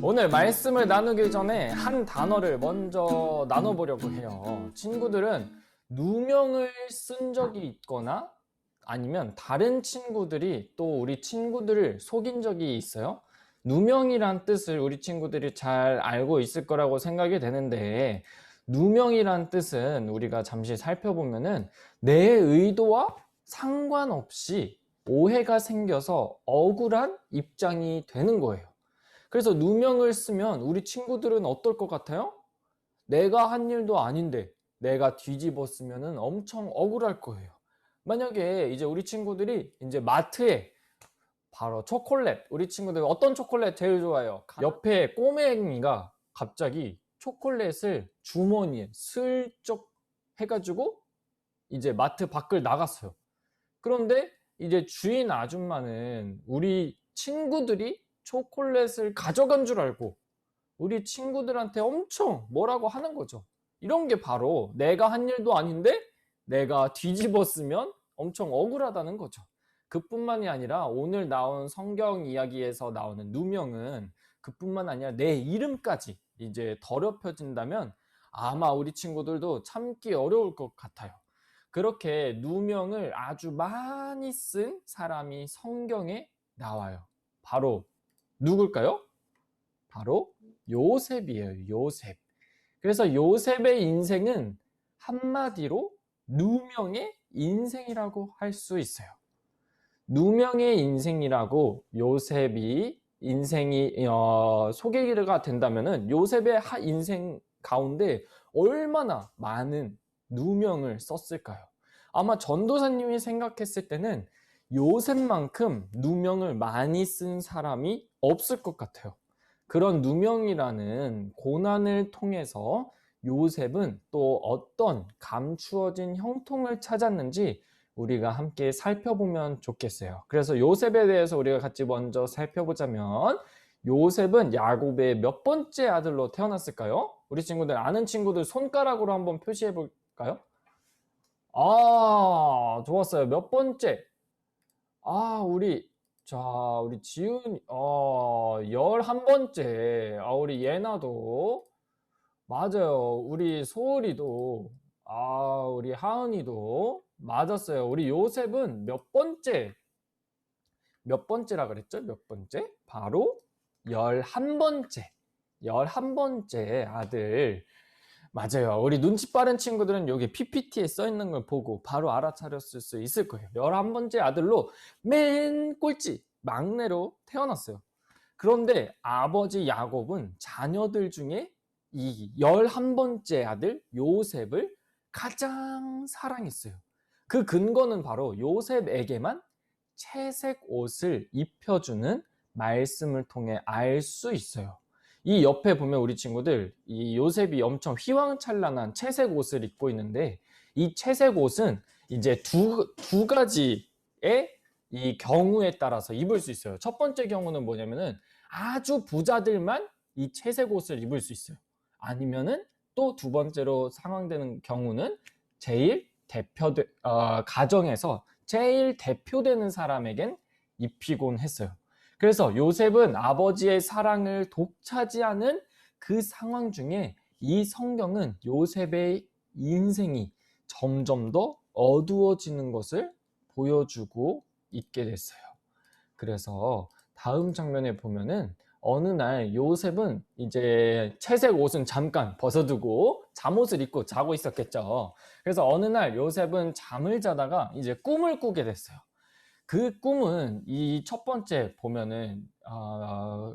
오늘 말씀을 나누기 전에 한 단어를 먼저 나눠보려고 해요. 친구들은 누명을 쓴 적이 있거나 아니면 다른 친구들이 또 우리 친구들을 속인 적이 있어요. 누명이란 뜻을 우리 친구들이 잘 알고 있을 거라고 생각이 되는데, 누명이란 뜻은 우리가 잠시 살펴보면은 내 의도와 상관없이 오해가 생겨서 억울한 입장이 되는 거예요. 그래서 누명을 쓰면 우리 친구들은 어떨 것 같아요? 내가 한 일도 아닌데 내가 뒤집었으면 엄청 억울할 거예요. 만약에 이제 우리 친구들이 이제 마트에 바로 초콜릿, 우리 친구들 어떤 초콜릿 제일 좋아해요? 옆에 꼬맹이가 갑자기 초콜릿을 주머니에 슬쩍 해가지고 이제 마트 밖을 나갔어요. 그런데 이제 주인 아줌마는 우리 친구들이 초콜릿을 가져간 줄 알고 우리 친구들한테 엄청 뭐라고 하는 거죠. 이런 게 바로 내가 한 일도 아닌데 내가 뒤집었으면 엄청 억울하다는 거죠. 그뿐만이 아니라 오늘 나온 성경 이야기에서 나오는 누명은 그뿐만 아니라 내 이름까지 이제 더럽혀진다면 아마 우리 친구들도 참기 어려울 것 같아요. 그렇게 누명을 아주 많이 쓴 사람이 성경에 나와요. 바로 누굴까요? 바로 요셉이에요. 요셉. 그래서 요셉의 인생은 한마디로 누명의 인생이라고 할 수 있어요. 누명의 인생이라고 요셉이 인생이 소개가 된다면은 요셉의 인생 가운데 얼마나 많은 누명을 썼을까요? 아마 전도사님이 생각했을 때는 요셉만큼 누명을 많이 쓴 사람이 없을 것 같아요. 그런 누명이라는 고난을 통해서 요셉은 또 어떤 감추어진 형통을 찾았는지 우리가 함께 살펴보면 좋겠어요. 그래서 요셉에 대해서 우리가 같이 먼저 살펴보자면, 요셉은 야곱의 몇 번째 아들로 태어났을까요? 우리 친구들 아는 친구들 손가락으로 한번 표시해 볼까요? 아, 좋았어요. 몇 번째? 우리 지훈, 11번째. 우리 예나도. 맞아요. 우리 소울이도. 우리 하은이도. 맞았어요. 우리 요셉은 몇 번째라 그랬죠? 몇 번째? 바로 11번째. 11번째 아들. 맞아요. 우리 눈치 빠른 친구들은 여기 PPT에 써 있는 걸 보고 바로 알아차렸을 수 있을 거예요. 11번째 아들로 맨 꼴찌, 막내로 태어났어요. 그런데 아버지 야곱은 자녀들 중에 이 11번째 아들 요셉을 가장 사랑했어요. 그 근거는 바로 요셉에게만 채색 옷을 입혀주는 말씀을 통해 알 수 있어요. 이 옆에 보면 우리 친구들, 이 요셉이 엄청 휘황찬란한 채색 옷을 입고 있는데, 이 채색 옷은 이제 두 가지의 이 경우에 따라서 입을 수 있어요. 첫 번째 경우는 뭐냐면은 아주 부자들만 이 채색 옷을 입을 수 있어요. 아니면은 또 두 번째로 상황되는 경우는 제일 가정에서 제일 대표되는 사람에겐 입히곤 했어요. 그래서 요셉은 아버지의 사랑을 독차지하는 그 상황 중에 이 성경은 요셉의 인생이 점점 더 어두워지는 것을 보여주고 있게 됐어요. 그래서 다음 장면에 보면은 어느 날 요셉은 이제 채색 옷은 잠깐 벗어두고 잠옷을 입고 자고 있었겠죠. 그래서 어느 날 요셉은 잠을 자다가 이제 꿈을 꾸게 됐어요. 그 꿈은 이 첫 번째 보면은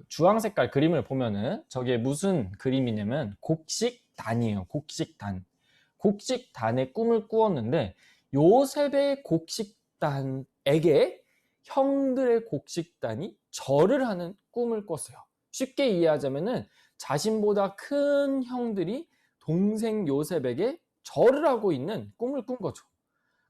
주황 색깔 그림을 보면은 저게 무슨 그림이냐면 곡식단이에요. 곡식단. 곡식단의 꿈을 꾸었는데 요셉의 곡식단에게 형들의 곡식단이 절을 하는 꿈을 꿨어요. 쉽게 이해하자면은 자신보다 큰 형들이 동생 요셉에게 절을 하고 있는 꿈을 꾼 거죠.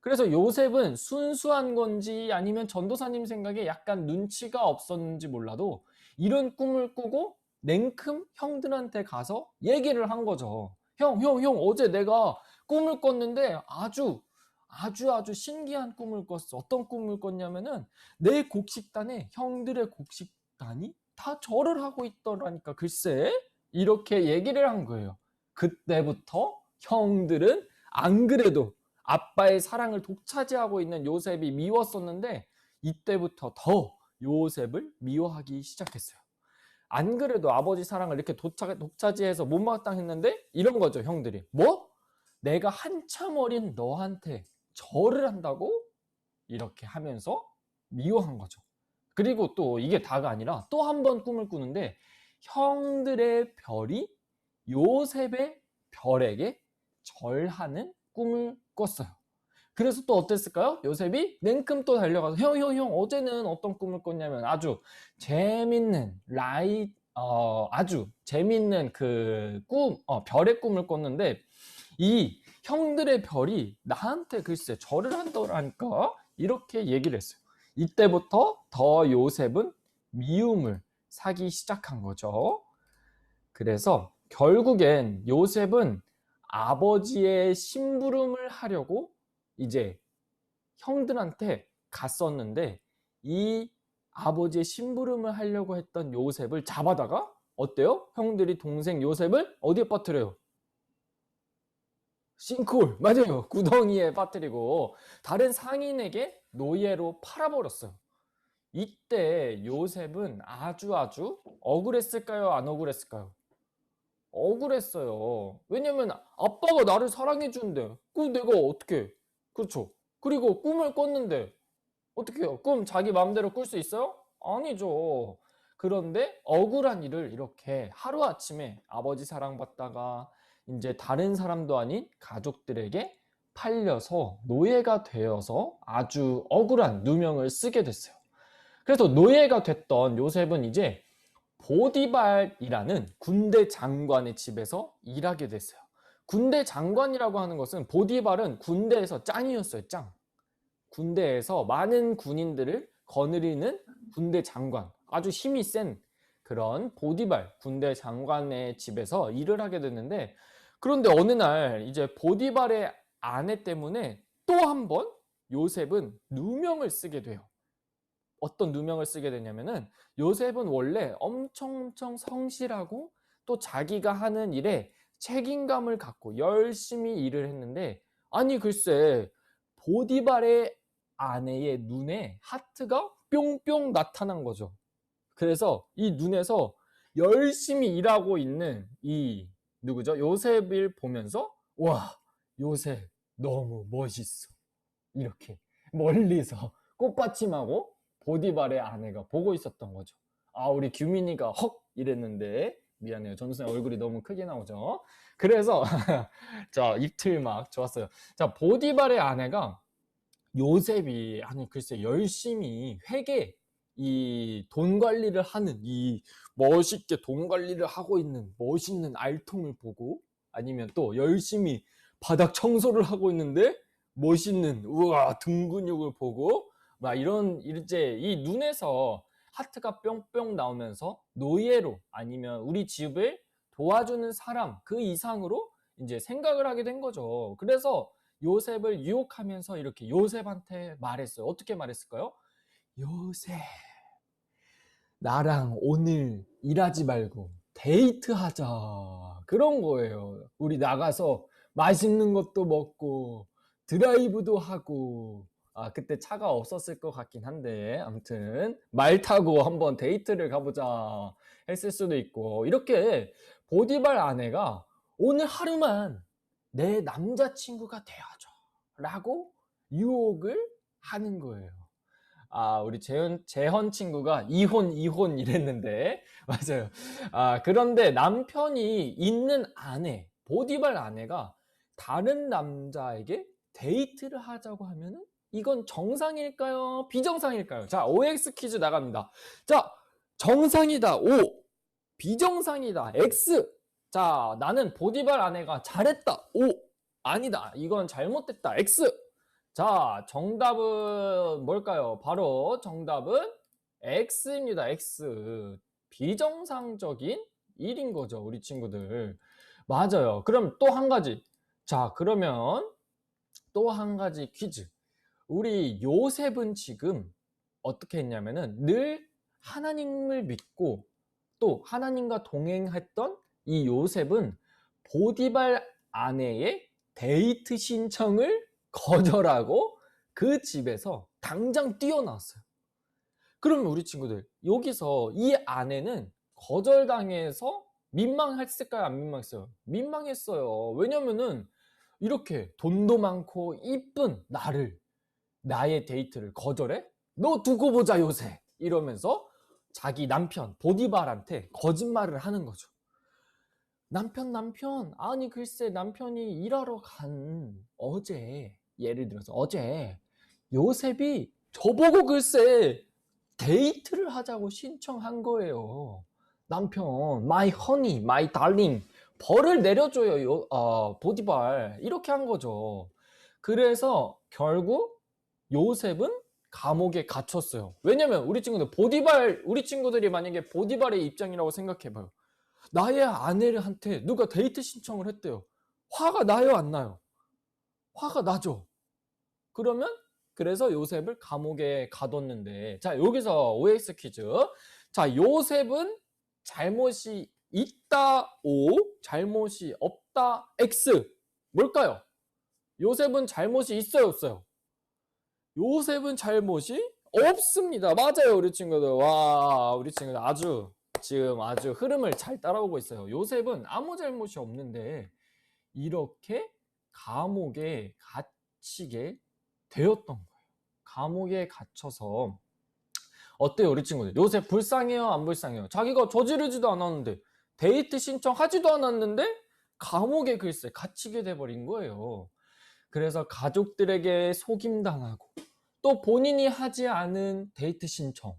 그래서 요셉은 순수한 건지 아니면 전도사님 생각에 약간 눈치가 없었는지 몰라도 이런 꿈을 꾸고 냉큼 형들한테 가서 얘기를 한 거죠. 형, 어제 내가 꿈을 꿨는데 아주 신기한 꿈을 꿨어. 어떤 꿈을 꿨냐면은 내 곡식단에 형들의 곡식단이 다 절을 하고 있더라니까 글쎄. 이렇게 얘기를 한 거예요. 그때부터 형들은 안 그래도 아빠의 사랑을 독차지하고 있는 요셉이 미웠었는데 이때부터 더 요셉을 미워하기 시작했어요. 안 그래도 아버지 사랑을 이렇게 독차지해서 못마땅했는데 이런 거죠, 형들이. 뭐? 내가 한참 어린 너한테 절을 한다고? 이렇게 하면서 미워한 거죠. 그리고 또 이게 다가 아니라 또 한 번 꿈을 꾸는데 형들의 별이 요셉의 별에게 절하는 꿈을 꿨어요. 그래서 또 어땠을까요? 요셉이 냉큼 또 달려가서 형 어제는 어떤 꿈을 꿨냐면 아주 재밌는 아주 재밌는 그 별의 꿈을 꿨는데 이 형들의 별이 나한테 글쎄 절을 한다니까 이렇게 얘기를 했어요. 이때부터 더 요셉은 미움을 사기 시작한 거죠. 그래서 결국엔 요셉은 아버지의 심부름을 하려고 이제 형들한테 갔었는데 이 아버지의 심부름을 하려고 했던 요셉을 잡아다가 어때요? 형들이 동생 요셉을 어디에 빠뜨려요? 싱크홀, 맞아요. 구덩이에 빠뜨리고 다른 상인에게 노예로 팔아버렸어요. 이때 요셉은 아주 억울했을까요? 안 억울했을까요? 억울했어요. 왜냐면 아빠가 나를 사랑해 주는데 그 내가 어떻게, 그렇죠? 그리고 꿈을 꿨는데 어떻게 해요? 꿈 자기 마음대로 꿀 수 있어요? 아니죠. 그런데 억울한 일을 이렇게 하루아침에 아버지 사랑받다가 이제 다른 사람도 아닌 가족들에게 팔려서 노예가 되어서 아주 억울한 누명을 쓰게 됐어요. 그래서 노예가 됐던 요셉은 이제 보디발이라는 군대 장관의 집에서 일하게 됐어요. 군대 장관이라고 하는 것은 보디발은 군대에서 짱이었어요. 짱. 군대에서 많은 군인들을 거느리는 군대 장관, 아주 힘이 센 그런 보디발 군대 장관의 집에서 일을 하게 됐는데 그런데 어느 날 이제 보디발의 아내 때문에 또 한 번 요셉은 누명을 쓰게 돼요. 어떤 누명을 쓰게 되냐면은 요셉은 원래 엄청 성실하고 또 자기가 하는 일에 책임감을 갖고 열심히 일을 했는데 아니 글쎄 보디발의 아내의 눈에 하트가 뿅뿅 나타난 거죠. 그래서 이 눈에서 열심히 일하고 있는 이 누구죠? 요셉을 보면서 와 요셉 너무 멋있어 이렇게 멀리서 꽃받침하고 보디발의 아내가 보고 있었던 거죠. 아 우리 규민이가 헉 이랬는데 미안해요. 전수생 얼굴이 너무 크게 나오죠. 그래서 자 입틀막 좋았어요. 자 보디발의 아내가 요셉이 아니 글쎄 열심히 회계 이 돈 관리를 하는 이 멋있게 돈 관리를 하고 있는 멋있는 알통을 보고 아니면 또 열심히 바닥 청소를 하고 있는데 멋있는 우와 등 근육을 보고 막 이런 이제 이 눈에서 하트가 뿅뿅 나오면서 노예로 아니면 우리 집을 도와주는 사람 그 이상으로 이제 생각을 하게 된 거죠. 그래서 요셉을 유혹하면서 이렇게 요셉한테 말했어요. 어떻게 말했을까요? 요셉, 나랑 오늘 일하지 말고 데이트하자. 그런 거예요. 우리 나가서 맛있는 것도 먹고 드라이브도 하고 그때 차가 없었을 것 같긴 한데 아무튼 말 타고 한번 데이트를 가보자 했을 수도 있고 이렇게 보디발 아내가 오늘 하루만 내 남자친구가 되어줘 라고 유혹을 하는 거예요. 우리 재헌 친구가 이혼 이랬는데 맞아요. 그런데 남편이 있는 아내 보디발 아내가 다른 남자에게 데이트를 하자고 하면은 이건 정상일까요? 비정상일까요? 자 OX 퀴즈 나갑니다. 자 정상이다 O, 비정상이다 X. 자 나는 보디발 아내가 잘했다 O, 아니다 이건 잘못됐다 X. 자 정답은 뭘까요? 바로 정답은 X입니다. X. 비정상적인 일인 거죠 우리 친구들. 맞아요. 그럼 또 한 가지. 자 그러면 또 한 가지 퀴즈. 우리 요셉은 지금 어떻게 했냐면은 늘 하나님을 믿고 또 하나님과 동행했던 이 요셉은 보디발 아내의 데이트 신청을 거절하고 그 집에서 당장 뛰어나왔어요. 그러면 우리 친구들, 여기서 이 아내는 거절당해서 민망했을까요? 안 민망했어요? 민망했어요. 왜냐면은 이렇게 돈도 많고 이쁜 나의 데이트를 거절해? 너 두고 보자 요새, 이러면서 자기 남편 보디발한테 거짓말을 하는 거죠. 남편, 아니 글쎄 남편이 일하러 간 어제, 예를 들어서 어제 요셉이 저보고 글쎄 데이트를 하자고 신청한 거예요. 남편, my honey, my darling, 벌을 내려줘요 보디발, 이렇게 한 거죠. 그래서 결국 요셉은 감옥에 갇혔어요. 왜냐면 우리 친구들이 만약에 보디발의 입장이라고 생각해봐요. 나의 아내한테 누가 데이트 신청을 했대요. 화가 나요, 안 나요? 화가 나죠. 그러면 그래서 요셉을 감옥에 가뒀는데, 자 여기서 OX 퀴즈. 자, 요셉은 잘못이 있다 O, 잘못이 없다 X. 뭘까요? 요셉은 잘못이 있어요, 없어요? 요셉은 잘못이 없습니다. 맞아요, 우리 친구들. 와, 우리 친구들 지금 아주 흐름을 잘 따라오고 있어요. 요셉은 아무 잘못이 없는데 이렇게 감옥에 갇히게 되었던 거예요. 감옥에 갇혀서 어때요, 우리 친구들? 요셉 불쌍해요, 안 불쌍해요? 자기가 저지르지도 않았는데, 데이트 신청하지도 않았는데 감옥에 글쎄 갇히게 돼버린 거예요. 그래서 가족들에게 속임당하고 또 본인이 하지 않은 데이트 신청,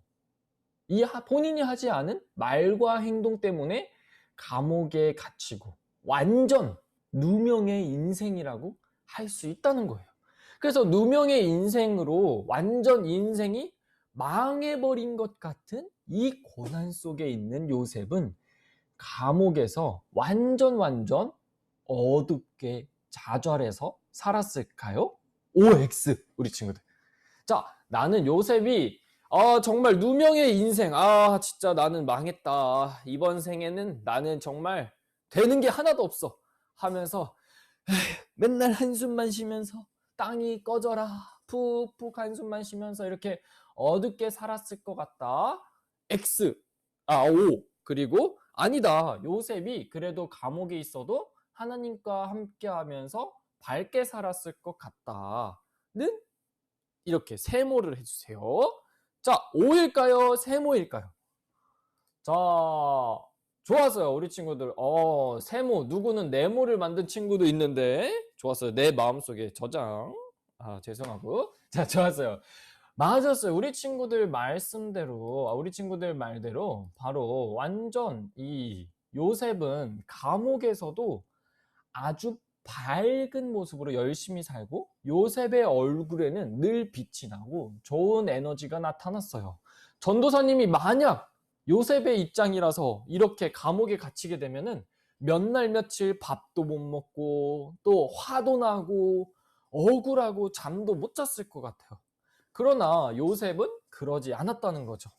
본인이 하지 않은 말과 행동 때문에 감옥에 갇히고 완전 누명의 인생이라고 할 수 있다는 거예요. 그래서 누명의 인생으로 완전 인생이 망해버린 것 같은 이 고난 속에 있는 요셉은 감옥에서 완전 어둡게 좌절해서 살았을까요? OX, 우리 친구들. 자, 나는 요셉이 정말 누명의 인생, 진짜 나는 망했다, 이번 생에는 나는 정말 되는 게 하나도 없어 하면서 맨날 한숨만 쉬면서 땅이 꺼져라 푹푹 한숨만 쉬면서 이렇게 어둡게 살았을 것 같다. X, O. 그리고 아니다, 요셉이 그래도 감옥에 있어도 하나님과 함께 하면서 밝게 살았을 것 같다는 이렇게 세모를 해주세요. 자, O일까요? 세모일까요? 자, 좋았어요, 우리 친구들. 세모, 누구는 네모를 만든 친구도 있는데 좋았어요. 내 마음속에 저장. 죄송하고. 자, 좋았어요. 맞았어요. 우리 친구들 말씀대로, 우리 친구들 말대로 바로 완전 이 요셉은 감옥에서도 아주 밝은 모습으로 열심히 살고 요셉의 얼굴에는 늘 빛이 나고 좋은 에너지가 나타났어요. 전도사님이 만약 요셉의 입장이라서 이렇게 감옥에 갇히게 되면은 몇 날 며칠 밥도 못 먹고 또 화도 나고 억울하고 잠도 못 잤을 것 같아요. 그러나 요셉은 그러지 않았다는 거죠.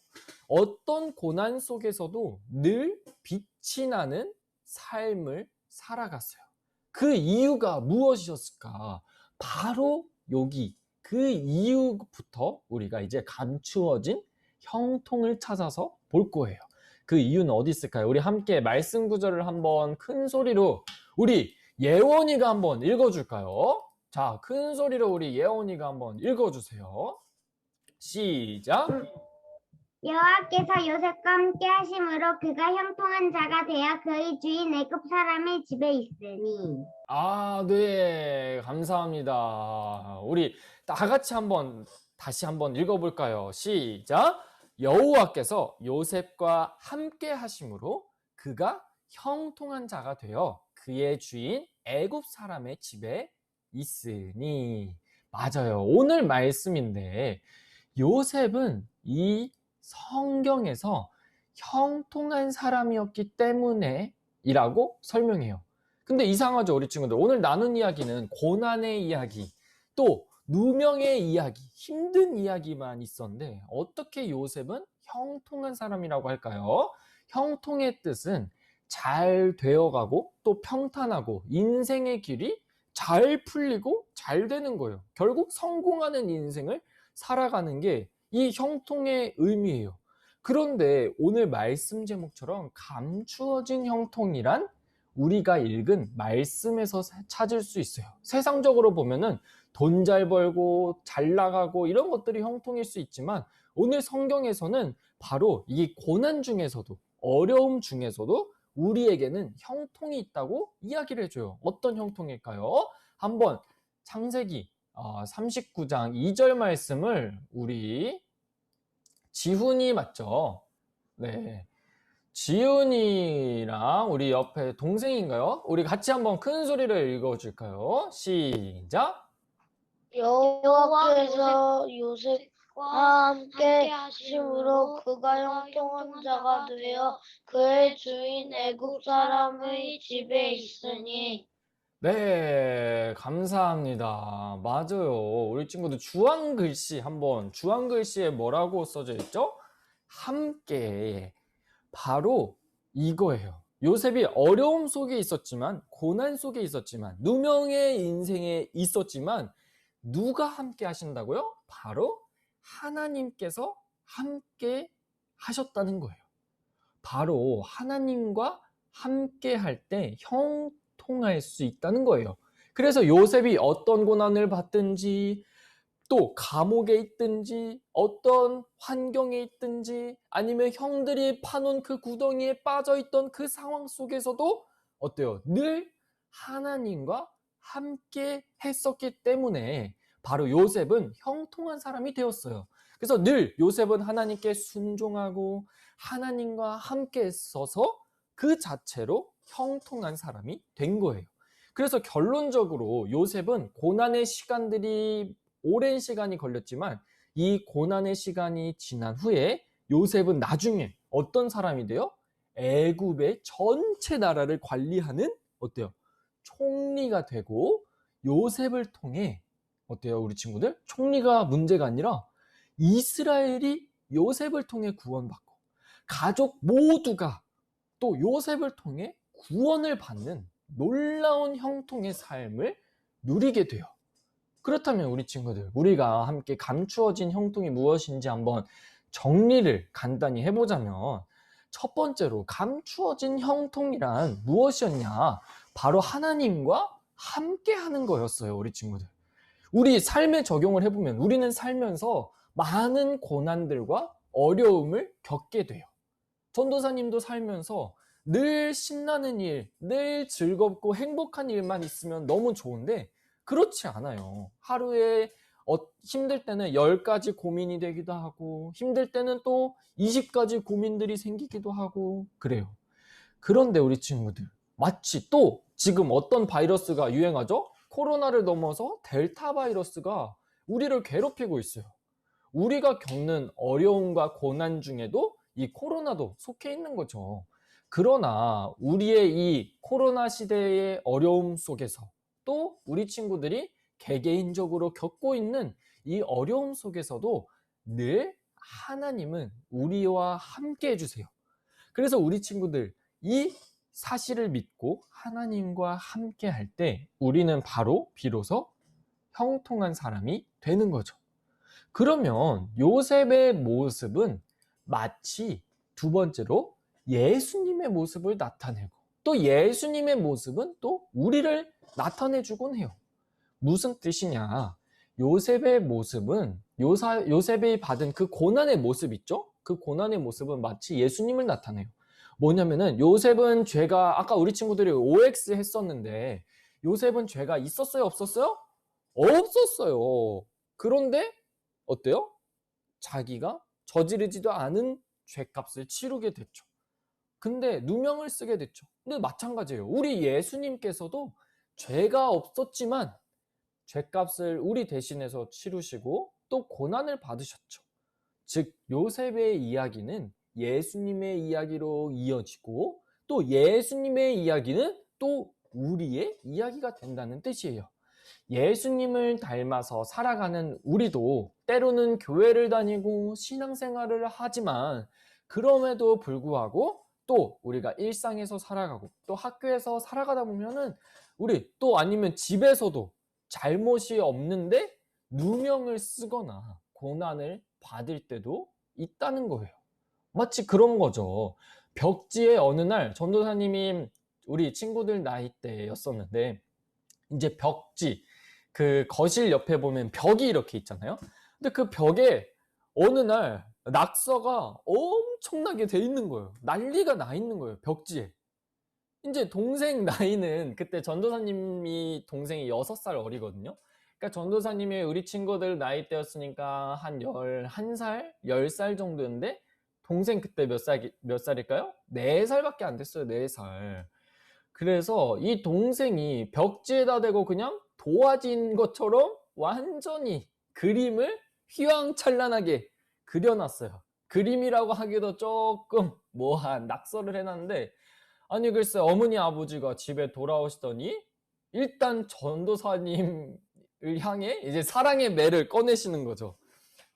어떤 고난 속에서도 늘 빛이 나는 삶을 살아갔어요. 그 이유가 무엇이었을까? 바로 여기 그 이유부터 우리가 이제 감추어진 형통을 찾아서 볼 거예요. 그 이유는 어디 있을까요? 우리 함께 말씀 구절을 한번 큰 소리로 우리 예원이가 한번 읽어줄까요? 자, 큰 소리로 우리 예원이가 한번 읽어주세요. 시작. 여호와께서 요셉과 함께 하심으로 그가 형통한 자가 되어 그의 주인 애굽 사람의 집에 있으니. 네, 감사합니다. 우리 다 같이 다시 한번 읽어볼까요? 시작. 여호와께서 요셉과 함께 하심으로 그가 형통한 자가 되어 그의 주인 애굽 사람의 집에 있으니. 맞아요. 오늘 말씀인데 요셉은 이 성경에서 형통한 사람이었기 때문에 이라고 설명해요. 근데 이상하죠, 우리 친구들? 오늘 나눈 이야기는 고난의 이야기, 또 누명의 이야기, 힘든 이야기만 있었는데 어떻게 요셉은 형통한 사람이라고 할까요? 형통의 뜻은 잘 되어가고 또 평탄하고 인생의 길이 잘 풀리고 잘 되는 거예요. 결국 성공하는 인생을 살아가는 게 이 형통의 의미예요. 그런데 오늘 말씀 제목처럼 감추어진 형통이란 우리가 읽은 말씀에서 찾을 수 있어요. 세상적으로 보면은 돈 잘 벌고 잘 나가고 이런 것들이 형통일 수 있지만 오늘 성경에서는 바로 이 고난 중에서도 어려움 중에서도 우리에게는 형통이 있다고 이야기를 해줘요. 어떤 형통일까요? 한번 창세기 39장 2절 말씀을 우리 지훈이 맞죠? 네. 지훈이랑 우리 옆에 동생인가요? 우리 같이 한번 큰 소리를 읽어줄까요? 시작! 여호와께서 요셉과 함께 하심으로 그가 형통한 자가 되어 그의 주인 애굽 사람의 집에 있으니. 네, 감사합니다. 맞아요. 우리 친구들 주황글씨 한번, 주황글씨에 뭐라고 써져 있죠? 함께. 바로 이거예요. 요셉이 어려움 속에 있었지만, 고난 속에 있었지만, 누명의 인생에 있었지만, 누가 함께 하신다고요? 바로 하나님께서 함께 하셨다는 거예요. 바로 하나님과 함께 할 때 형통할 수 있다는 거예요. 그래서 요셉이 어떤 고난을 받든지 또 감옥에 있든지 어떤 환경에 있든지 아니면 형들이 파놓은 그 구덩이에 빠져있던 그 상황 속에서도 어때요? 늘 하나님과 함께 했었기 때문에 바로 요셉은 형통한 사람이 되었어요. 그래서 늘 요셉은 하나님께 순종하고 하나님과 함께 있어서 그 자체로 형통한 사람이 된 거예요. 그래서 결론적으로 요셉은 고난의 시간들이 오랜 시간이 걸렸지만 이 고난의 시간이 지난 후에 요셉은 나중에 어떤 사람이 돼요? 애굽의 전체 나라를 관리하는 어때요? 총리가 되고 요셉을 통해 어때요? 우리 친구들? 총리가 문제가 아니라 이스라엘이 요셉을 통해 구원받고 가족 모두가 또 요셉을 통해 구원을 받는 놀라운 형통의 삶을 누리게 돼요. 그렇다면 우리 친구들, 우리가 함께 감추어진 형통이 무엇인지 한번 정리를 간단히 해보자면 첫 번째로 감추어진 형통이란 무엇이었냐? 바로 하나님과 함께 하는 거였어요, 우리 친구들. 우리 삶에 적용을 해보면 우리는 살면서 많은 고난들과 어려움을 겪게 돼요. 전도사님도 살면서 늘 신나는 일, 늘 즐겁고 행복한 일만 있으면 너무 좋은데 그렇지 않아요. 하루에 힘들 때는 10가지 고민이 되기도 하고 힘들 때는 또 20가지 고민들이 생기기도 하고 그래요. 그런데 우리 친구들 마치 또 지금 어떤 바이러스가 유행하죠? 코로나를 넘어서 델타 바이러스가 우리를 괴롭히고 있어요. 우리가 겪는 어려움과 고난 중에도 이 코로나도 속해 있는 거죠. 그러나 우리의 이 코로나 시대의 어려움 속에서 또 우리 친구들이 개개인적으로 겪고 있는 이 어려움 속에서도 늘 하나님은 우리와 함께 해주세요. 그래서 우리 친구들 이 사실을 믿고 하나님과 함께 할 때 우리는 바로 비로소 형통한 사람이 되는 거죠. 그러면 요셉의 모습은 마치 두 번째로 예수님의 모습을 나타내고 또 예수님의 모습은 또 우리를 나타내주곤 해요. 무슨 뜻이냐? 요셉의 모습은 요셉이 받은 그 고난의 모습 있죠? 그 고난의 모습은 마치 예수님을 나타내요. 뭐냐면은 요셉은 죄가 아까 우리 친구들이 OX 했었는데 요셉은 죄가 있었어요? 없었어요? 없었어요. 그런데 어때요? 자기가 저지르지도 않은 죄값을 치르게 됐죠. 근데 누명을 쓰게 됐죠. 근데 마찬가지예요. 우리 예수님께서도 죄가 없었지만 죄값을 우리 대신해서 치르시고 또 고난을 받으셨죠. 즉 요셉의 이야기는 예수님의 이야기로 이어지고 또 예수님의 이야기는 또 우리의 이야기가 된다는 뜻이에요. 예수님을 닮아서 살아가는 우리도 때로는 교회를 다니고 신앙생활을 하지만 그럼에도 불구하고 또 우리가 일상에서 살아가고 또 학교에서 살아가다 보면은 우리 또 아니면 집에서도 잘못이 없는데 누명을 쓰거나 고난을 받을 때도 있다는 거예요. 마치 그런 거죠. 벽지에 어느 날 전도사님이 우리 친구들 나이 때였었는데 이제 벽지 그 거실 옆에 보면 벽이 이렇게 있잖아요. 근데 그 벽에 어느 날 낙서가 엄청나게 돼 있는 거예요. 난리가 나 있는 거예요. 벽지에. 이제 동생 나이는 그때 전도사님이 동생이 6살 어리거든요. 그러니까 전도사님이 우리 친구들 나이 때였으니까 한 11살, 10살 정도인데 동생 그때 몇 살일까요? 4살밖에 안 됐어요. 4살. 그래서 이 동생이 벽지에다 대고 그냥 도화진 것처럼 완전히 그림을 휘황찬란하게 그려놨어요. 그림이라고 하기도 조금 뭐한 낙서를 해놨는데 아니 글쎄 어머니 아버지가 집에 돌아오시더니 일단 전도사님을 향해 이제 사랑의 매를 꺼내시는 거죠.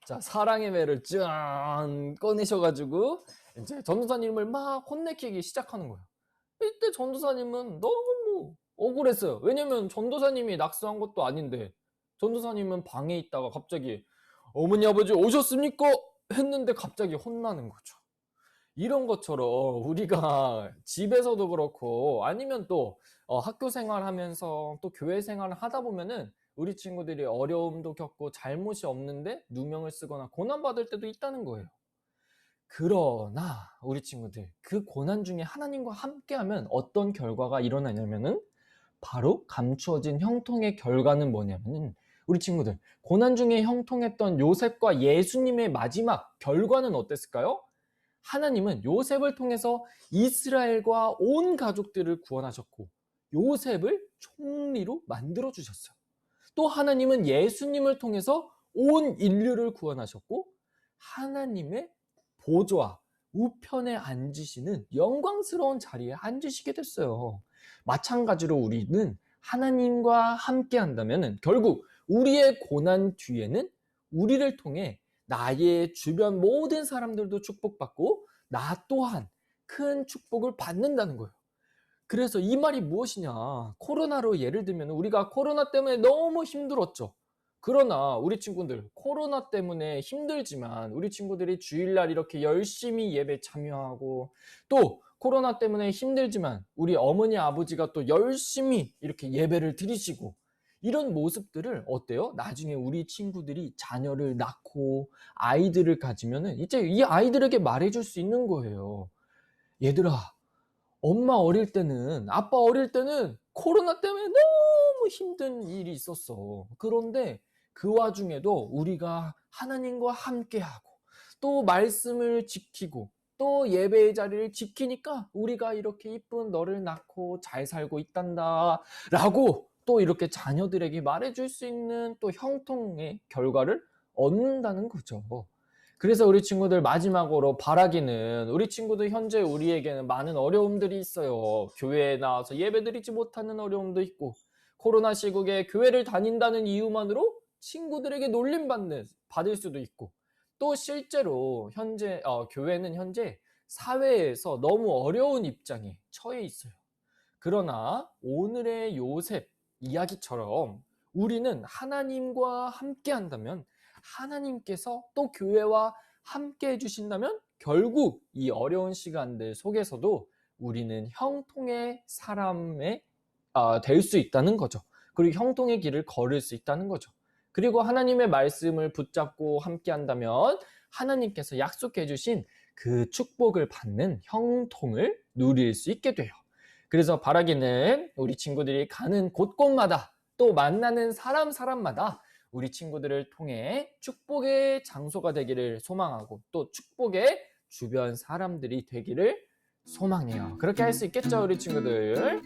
자, 사랑의 매를 짠 꺼내셔가지고 이제 전도사님을 막 혼내키기 시작하는 거예요. 이때 전도사님은 너무 억울했어요. 왜냐면 전도사님이 낙서한 것도 아닌데 전도사님은 방에 있다가 갑자기 어머니 아버지 오셨습니까? 했는데 갑자기 혼나는 거죠. 이런 것처럼 우리가 집에서도 그렇고 아니면 또 학교 생활하면서 또 교회 생활을 하다 보면은 우리 친구들이 어려움도 겪고 잘못이 없는데 누명을 쓰거나 고난받을 때도 있다는 거예요. 그러나 우리 친구들 그 고난 중에 하나님과 함께하면 어떤 결과가 일어나냐면은 바로 감추어진 형통의 결과는 뭐냐면은 우리 친구들 고난 중에 형통했던 요셉과 예수님의 마지막 결과는 어땠을까요? 하나님은 요셉을 통해서 이스라엘과 온 가족들을 구원하셨고 요셉을 총리로 만들어 주셨어요. 또 하나님은 예수님을 통해서 온 인류를 구원하셨고 하나님의 보좌 우편에 앉으시는 영광스러운 자리에 앉으시게 됐어요. 마찬가지로 우리는 하나님과 함께 한다면 결국 우리의 고난 뒤에는 우리를 통해 나의 주변 모든 사람들도 축복받고 나 또한 큰 축복을 받는다는 거예요. 그래서 이 말이 무엇이냐? 코로나로 예를 들면 우리가 코로나 때문에 너무 힘들었죠. 그러나 우리 친구들 코로나 때문에 힘들지만 우리 친구들이 주일날 이렇게 열심히 예배 참여하고 또 코로나 때문에 힘들지만 우리 어머니 아버지가 또 열심히 이렇게 예배를 드리시고 이런 모습들을 어때요? 나중에 우리 친구들이 자녀를 낳고 아이들을 가지면은 이제 이 아이들에게 말해줄 수 있는 거예요. 얘들아, 엄마 어릴 때는, 아빠 어릴 때는 코로나 때문에 너무 힘든 일이 있었어. 그런데 그 와중에도 우리가 하나님과 함께하고 또 말씀을 지키고 또 예배의 자리를 지키니까 우리가 이렇게 이쁜 너를 낳고 잘 살고 있단다 라고 또 이렇게 자녀들에게 말해줄 수 있는 또 형통의 결과를 얻는다는 거죠. 그래서 우리 친구들 마지막으로 바라기는 우리 친구들 현재 우리에게는 많은 어려움들이 있어요. 교회에 나와서 예배드리지 못하는 어려움도 있고 코로나 시국에 교회를 다닌다는 이유만으로 친구들에게 받을 수도 있고 또 실제로 현재 교회는 현재 사회에서 너무 어려운 입장에 처해 있어요. 그러나 오늘의 요셉 이야기처럼 우리는 하나님과 함께 한다면 하나님께서 또 교회와 함께 해주신다면 결국 이 어려운 시간들 속에서도 우리는 형통의 사람이 될 수 있다는 거죠. 그리고 형통의 길을 걸을 수 있다는 거죠. 그리고 하나님의 말씀을 붙잡고 함께 한다면 하나님께서 약속해 주신 그 축복을 받는 형통을 누릴 수 있게 돼요. 그래서 바라기는 우리 친구들이 가는 곳곳마다 또 만나는 사람마다 우리 친구들을 통해 축복의 장소가 되기를 소망하고 또 축복의 주변 사람들이 되기를 소망해요. 그렇게 할 수 있겠죠, 우리 친구들?